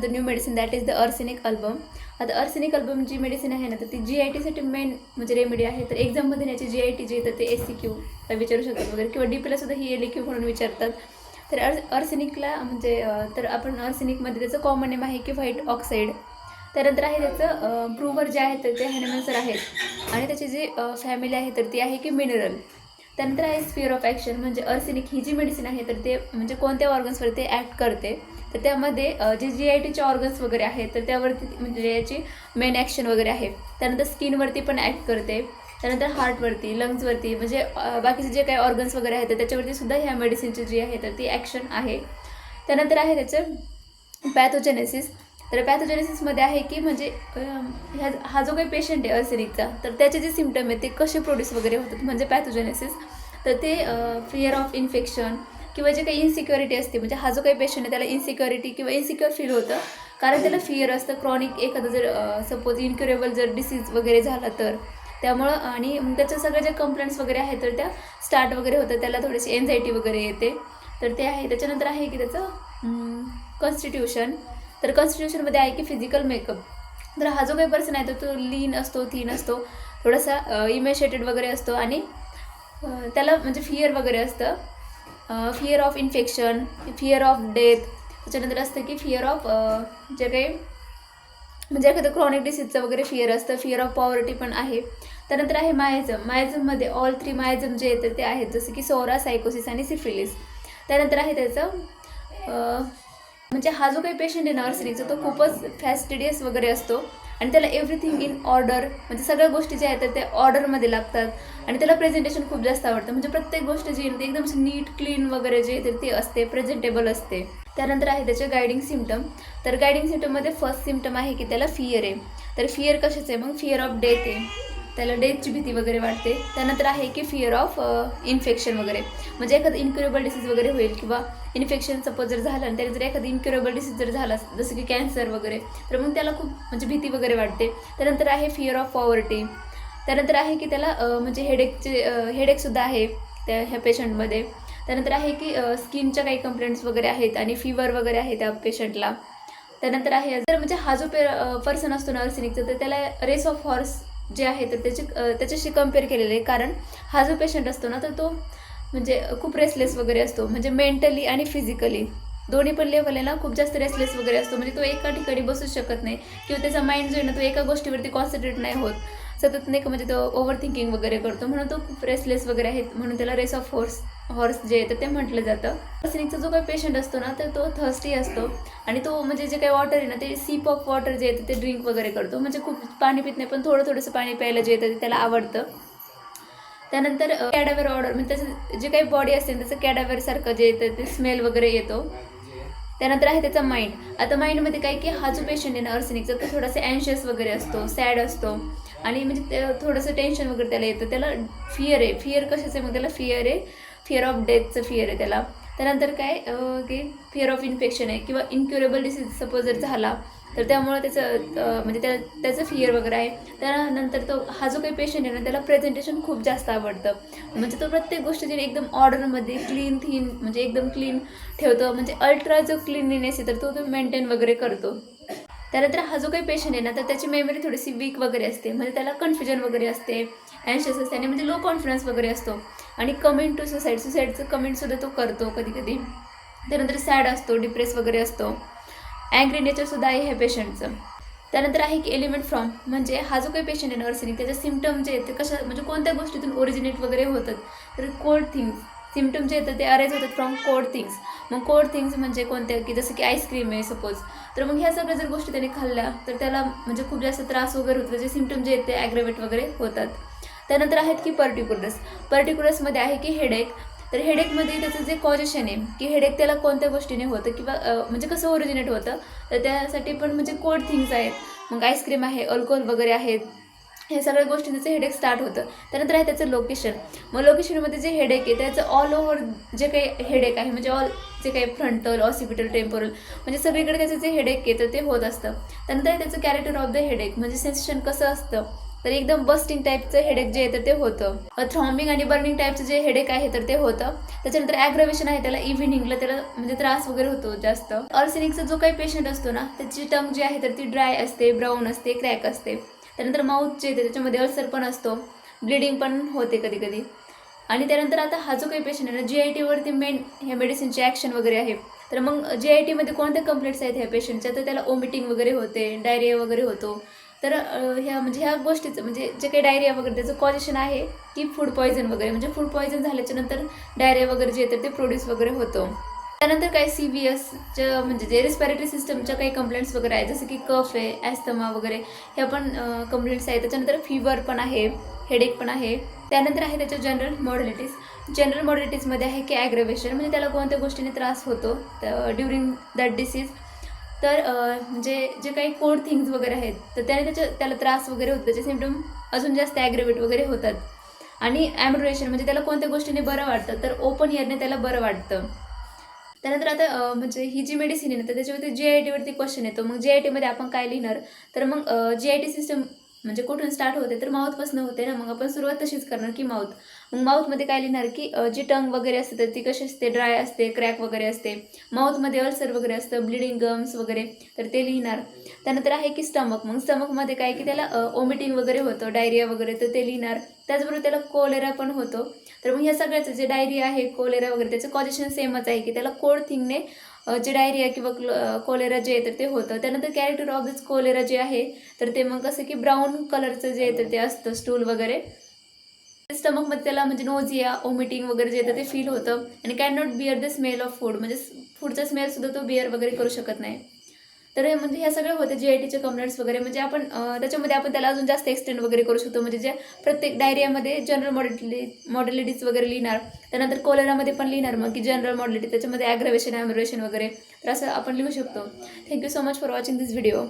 The new medicine that is the arsenic album. आता arsenic album जी medicine आहे ना, तर ती GITसाठी मेन म्हणजे रेमेडी आहे. तर एक्झाममध्ये याची GIT जे येतं ते SCQ विचारू शकतात वगैरे, किंवा DPला सुद्धा ही LQ म्हणून विचारतात. तर आर्सेनिकला म्हणजे तर आपण आर्सेनिकमध्ये त्याचं कॉमन नेम आहे की व्हाईट ऑक्साईड. त्यानंतर आहे त्याचं प्रूव्हर जे आहे तर ते हॅनिमन सर आहेत, आणि त्याची जी फॅमिली आहे तर ती आहे की मिनरल. त्यानंतर आहे स्फिअर ऑफ ॲक्शन, म्हणजे आर्सेनिक ही जी मेडिसिन आहे तर ते म्हणजे कोणत्या ऑर्गन्सवर ते ॲक्ट करते. तर त्यामध्ये जे GITचे ऑर्गन्स वगैरे आहेत तर त्यावरती म्हणजे याची मेन ॲक्शन वगैरे आहे. त्यानंतर स्किनवरती पण ॲक्ट करते. त्यानंतर हार्टवरती, लंग्सवरती, म्हणजे बाकीचे जे काही ऑर्गन्स वगैरे आहेत तर त्याच्यावरती सुद्धा ह्या मेडिसिनची जी आहे तर ती ॲक्शन आहे. त्यानंतर आहे त्याचं पॅथोजेनेसिस. तर पॅथोजेनेसिसमध्ये आहे की म्हणजे हा जो काही पेशंट आहे आर्सेनिकचा, तर त्याचे जे सिम्पटम आहेत ते कसे प्रोड्यूस वगैरे होतात म्हणजे पॅथोजेनेसिस. तर ते फिअर ऑफ इन्फेक्शन किंवा जे काही इन्सिक्युरिटी असते, म्हणजे हा जो काही पेशंट आहे त्याला इन्सिक्युरिटी किंवा इन्सिक्युअर फील होतं, कारण त्याला फिअर असतं क्रॉनिक एखादं जर सपोज इन्क्युरेबल जर डिसीज वगैरे झाला तर त्यामुळं. आणि मग त्याच्या सगळ्या ज्या कंप्लेंट्स वगैरे आहेत तर त्या स्टार्ट वगैरे होतं, त्याला थोडीशी एन्झायटी वगैरे येते. तर ते आहे. त्याच्यानंतर आहे की त्याचं कॉन्स्टिट्यूशन. तर कॉन्स्टिट्यूशनमध्ये आहे की फिजिकल मेकअप. तर हा जो काही पर्सन आहे तो लीन असतो, थीन असतो, थोडासा इमॅशिएटेड वगैरे असतो, आणि त्याला म्हणजे फिअर वगैरे असतं, fear of infection, fear of death. त्याच्यानंतर असतं की फिअर ऑफ जे काही म्हणजे एखादं क्रॉनिक डिसीजचं वगैरे फिअर असतं, फिअर ऑफ पॉवर्टी पण आहे. त्यानंतर आहे मायझम. मायझममध्ये ऑल 3 मायझम जे येतं ते आहेत, जसं की सोरा, सायकोसिस आणि सिफिलिस. त्यानंतर आहे त्याचं म्हणजे हा जो काही पेशंट आहे ना आर्सेनिकचा तो खूपच फॅस्टिडियस वगैरे असतो, आणि त्याला एव्हरीथिंग इन ऑर्डर, म्हणजे सगळ्या गोष्टी ज्या आहेत त्या ऑर्डरमध्ये लागतात, आणि त्याला प्रेझेंटेशन खूप जास्त आवडतं. म्हणजे प्रत्येक गोष्ट जी आहे ती एकदम नीट क्लीन वगैरे जे आहे ते असते, प्रेझेंटेबल असते. त्यानंतर आहे त्याचे गायडिंग सिम्पटम. तर गायडिंग सिम्पटममध्ये फर्स्ट सिम्पटम आहे की त्याला फिअर आहे. तर फिअर कशाचं आहे, मग फिअर ऑफ डेथ आहे, त्याला डेथची भीती वगैरे वाटते. त्यानंतर आहे की फिअर ऑफ इन्फेक्शन वगैरे, म्हणजे एखादं इन्क्युरेबल डिसीज वगैरे होईल, किंवा इन्फेक्शन सपोज जर झालं आणि त्याने जर एखादं इन्क्युरेबल डिसीज जर झाला जसं की कॅन्सर वगैरे, तर मग त्याला खूप म्हणजे भीती वगैरे वाटते. त्यानंतर आहे फिअर ऑफ पॉवर्टी. त्यानंतर आहे की त्याला म्हणजे हेडेकसुद्धा आहे ह्या पेशंटमध्ये. त्यानंतर आहे की स्किनच्या काही कंप्लेंट्स वगैरे आहेत, आणि फिवर वगैरे आहे त्या पेशंटला. त्यानंतर आहे जर म्हणजे हा जो पर्सन असतो ना आर्सेनिकचा, तर त्याला रेस ऑफ हॉर्स जे आहे तर त्याच्याशी कम्पेअर केलेलं आहे. कारण हा जो पेशंट असतो ना तर तो म्हणजे खूप रेसलेस वगैरे असतो, म्हणजे मेंटली आणि फिजिकली दोन्ही पण लेवल आहे ना खूप जास्त रेसलेस वगैरे असतो. म्हणजे तो एका ठिकाणी बसूच शकत नाही, किंवा त्याचा माइंड जो आहे ना तो एका गोष्टीवरती कॉन्सन्ट्रेट नाही होत, सतत नाही का, म्हणजे तो ओव्हर थिंकिंग वगैरे करतो, म्हणून तो खूप रेसलेस वगैरे आहे, म्हणून त्याला रेस ऑफ हॉर्स जे आहे तर ते म्हटलं जातं. आर्सेनिकचा जो काही पेशंट असतो ना तर तो थर्स्टी असतो, आणि तो म्हणजे जे काही वॉटर आहे ना ते सीप ऑफ वॉटर जे येतं ते ड्रिंक वगैरे करतो, म्हणजे खूप पाणी पित नाही पण थोडंसं पाणी प्यायला जे येतं ते त्याला आवडतं. त्यानंतर कॅडावर ऑर्डर, म्हणजे त्याचं जे काही बॉडी असते त्याचं कॅडावरसारखं जे येतं ते स्मेल वगैरे येतो. त्यानंतर आहे त्याचा माइंड. आता माइंडमध्ये काय की हा जो पेशंट आहे ना आर्सेनिकचा तो थोडासा अँशियस वगैरे असतो, सॅड असतो, आणि म्हणजे थोडंसं टेन्शन वगैरे त्याला येतं. त्याला फिअर आहे. फिअर कशाचं आहे, मग त्याला फिअर आहे, फिअर ऑफ डेथचं फिअर आहे त्याला. त्यानंतर काय की फिअर ऑफ इन्फेक्शन आहे, किंवा इन्क्युरेबल डिसीज सपोज जर झाला तर त्यामुळं त्याचं म्हणजे त्याचं फिअर वगैरे आहे. त्यानंतर हा जो काही पेशंट आहे ना त्याला प्रेझेंटेशन खूप जास्त आवडतं, म्हणजे तो प्रत्येक गोष्ट जी एकदम ऑर्डरमध्ये क्लीन थीन म्हणजे एकदम क्लीन ठेवतो, म्हणजे अल्ट्रा जो क्लीनलीनेस आहे तर तो मेंटेन वगैरे करतो. त्यानंतर हा जो काही पेशंट आहे ना तर त्याची मेमरी थोडीशी वीक वगैरे असते, म्हणजे त्याला कन्फ्युजन वगैरे असते, अँशियस असते, आणि म्हणजे लो कॉन्फिडन्स वगैरे असतो, आणि कमेंट टू सुसाईडचं कमेंटसुद्धा तो करतो कधी कधी. त्यानंतर सॅड असतो, डिप्रेस वगैरे असतो, अँग्री नेचरसुद्धा आहे ह्या पेशंटचं. त्यानंतर आहे की एलिमेंट फ्रॉम, म्हणजे हा जो काही पेशंट आहे आर्सेनिक त्याचे सिम्पटम जे आहेत ते कशा म्हणजे कोणत्या गोष्टीतून ओरिजिनेट वगैरे होतात, तर कोल्ड थिंग्स. सिम्पटम जे येतात ते अरेज होतात फ्रॉम कोल्ड थिंग्स. मग कोल्ड थिंग्स म्हणजे कोणत्या, की जसं की आईस्क्रीम आहे सपोज, तर मग ह्या सगळ्या जर गोष्टी त्याने खाल्ल्या तर त्याला म्हणजे खूप जास्त त्रास वगैरे होतो, त्याचे सिम्पटम जे आहेत ते ॲग्रेवेट वगैरे होतात. त्यानंतर आहेत की पर्टिक्युलर्समध्ये आहे की हेडेक. तर हेडेकमध्ये त्याचं जे कॉजेशन आहे की हेडेक त्याला कोणत्या गोष्टीने होतं, किंवा म्हणजे कसं ओरिजिनेट होतं, तर त्यासाठी पण म्हणजे कोल्ड थिंग्स आहेत, मग आईस्क्रीम आहे, अल्कोहोल वगैरे आहेत, हे सगळ्या गोष्टी त्याचं हेडेक स्टार्ट होतं. त्यानंतर आहे त्याचं लोकेशन. मग लोकेशनमध्ये जे हेडेक आहे त्याचं ऑल ओव्हर जे काही हेडेक आहे, म्हणजे ऑल जे काही फ्रंटल, ऑसिपिटल, टेम्पोरल, म्हणजे सगळीकडे त्याचं जे हेडेक आहे तर ते होत असतं. त्यानंतर त्याचं कॅरेक्टर ऑफ द हेडेक, म्हणजे सेन्सेशन कसं असतं, तर एकदम बस्टिंग टाईपचं हेडेक जे आहे तर ते होतं. थ्रॉम्बिंग आणि बर्निंग टाईपचं जे हेडेक आहे तर ते होतं. त्याच्यानंतर ॲग्रवेशन आहे, त्याला इव्हिनिंगला त्याला म्हणजे त्रास वगैरे होतो जास्त. ऑर्सेनिकचा जो काही पेशंट असतो ना, त्याची टंग जी आहे तर ती ड्राय असते, ब्राऊन असते, क्रॅक असते. त्यानंतर माउथ जे आहे त्याच्यामध्ये अल्सर पण असतो, ब्लिडिंग पण होते कधी कधी. आणि त्यानंतर आता हा जो काही पेशंट आहे ना, GIT वरती मेन ह्या मेडिसिनची ॲक्शन वगैरे आहे. तर मग GIT मध्ये कोणत्या कंप्लेंट्स आहेत ह्या पेशंटच्या, तर त्याला ओमिटिंग वगैरे होते, डायरिया वगैरे होतो. तर ह्या गोष्टीचं म्हणजे जे काही डायरिया वगैरे त्याचं कॉजेशन आहे की फूड पॉयझन वगैरे, म्हणजे फूड पॉयझन झाल्याच्या नंतर डायरिया वगैरे जे तर ते प्रोड्यूस वगैरे होतो. त्यानंतर काही CVSच्या म्हणजे जे रेस्पिरेटरी सिस्टमच्या काही कंप्लेंट्स वगैरे आहेत, जसं की कफ आहे, ॲस्थमा वगैरे, ह्या पण कंप्लेंट्स आहेत. त्याच्यानंतर फीवर पण आहे, हेडेक पण आहे. त्यानंतर आहे त्याच्या जनरल मॉडलिटीज. जनरल मॉडलिटीजमध्ये आहे की ॲग्रवेशन, म्हणजे त्याला कोणत्या गोष्टीने त्रास होतो ड्युरिंग दॅट डिसीज. तर म्हणजे जे काही कोल्ड थिंग्स वगैरे आहेत तर त्याने त्याला त्रास वगैरे होतो, त्याचे सिम्पटम अजून जास्त ॲग्रेवेट वगैरे होतात. आणि ॲम्ब्युलेशन म्हणजे त्याला कोणत्या गोष्टीने बरं वाटतं, तर ओपन इयरने त्याला बरं वाटतं. त्यानंतर आता म्हणजे ही जी मेडिसिन आहे ना, तर त्याच्यावरती GIT वरती क्वेश्चन येतो. मग GIT मध्ये आपण काय लिहिणार, तर मग GIT सिस्टम म्हणजे कुठून स्टार्ट होते, तर माउथपासून होते ना. मग आपण सुरुवात तशीच करणार की माउथ. मग माउथमध्ये काय लिहिणार की जी टंग वगैरे असते तर ती कशी असते, ड्राय असते, क्रॅक वगैरे असते. माउथमध्ये अल्सर वगैरे असतं, ब्लिडिंग गम्स वगैरे, तर ते लिहिणार. त्यानंतर आहे की स्टमक. मग स्टमकमध्ये काय की त्याला ओमिटिंग वगैरे होतं, डायरिया वगैरे, तर ते लिहिणार. त्याचबरोबर त्याला कोलेरा पण होतो. तर मग ह्या सगळ्याचं जे डायरिया आहे, कोलेरा वगैरे, त्याचं कॉजेशन सेमच आहे की त्याला कोल्ड थिंगने जे डायरिया किंवा कोलेरा जे आहे तर ते होतं. त्यानंतर कॅरेक्टर ऑफ दिस कोलेरा जे आहे तर ते मग कसं की ब्राऊन कलरचं जे आहे तर ते असतं स्टूल वगैरे. स्टमकमध्ये त्याला म्हणजे नोझिया, ओमिटिंग वगैरे जे येतं ते फील होतं. आणि can not bear the smell of food, म्हणजे फूडचा स्मेलसुद्धा तो बिअर वगैरे करू शकत नाही. तर हे म्हणजे ह्या सगळ्या होते GITचे कंप्लेंट्स वगैरे. म्हणजे आपण त्याच्यामध्ये आपण त्याला अजून जास्त एक्सटेंड वगैरे करू शकतो. म्हणजे जे प्रत्येक डायरियामध्ये जनरल मॉडेलिटीज वगैरे लिहिणार. त्यानंतर कोलेरामध्ये पण लिहिणार मग की जनरल मॉडेलिटी, त्याच्यामध्ये ॲग्रवेशन, ॲम्ब्युलेशन वगैरे, तर असं आपण लिहू शकतो. Thank you so much for watching this video.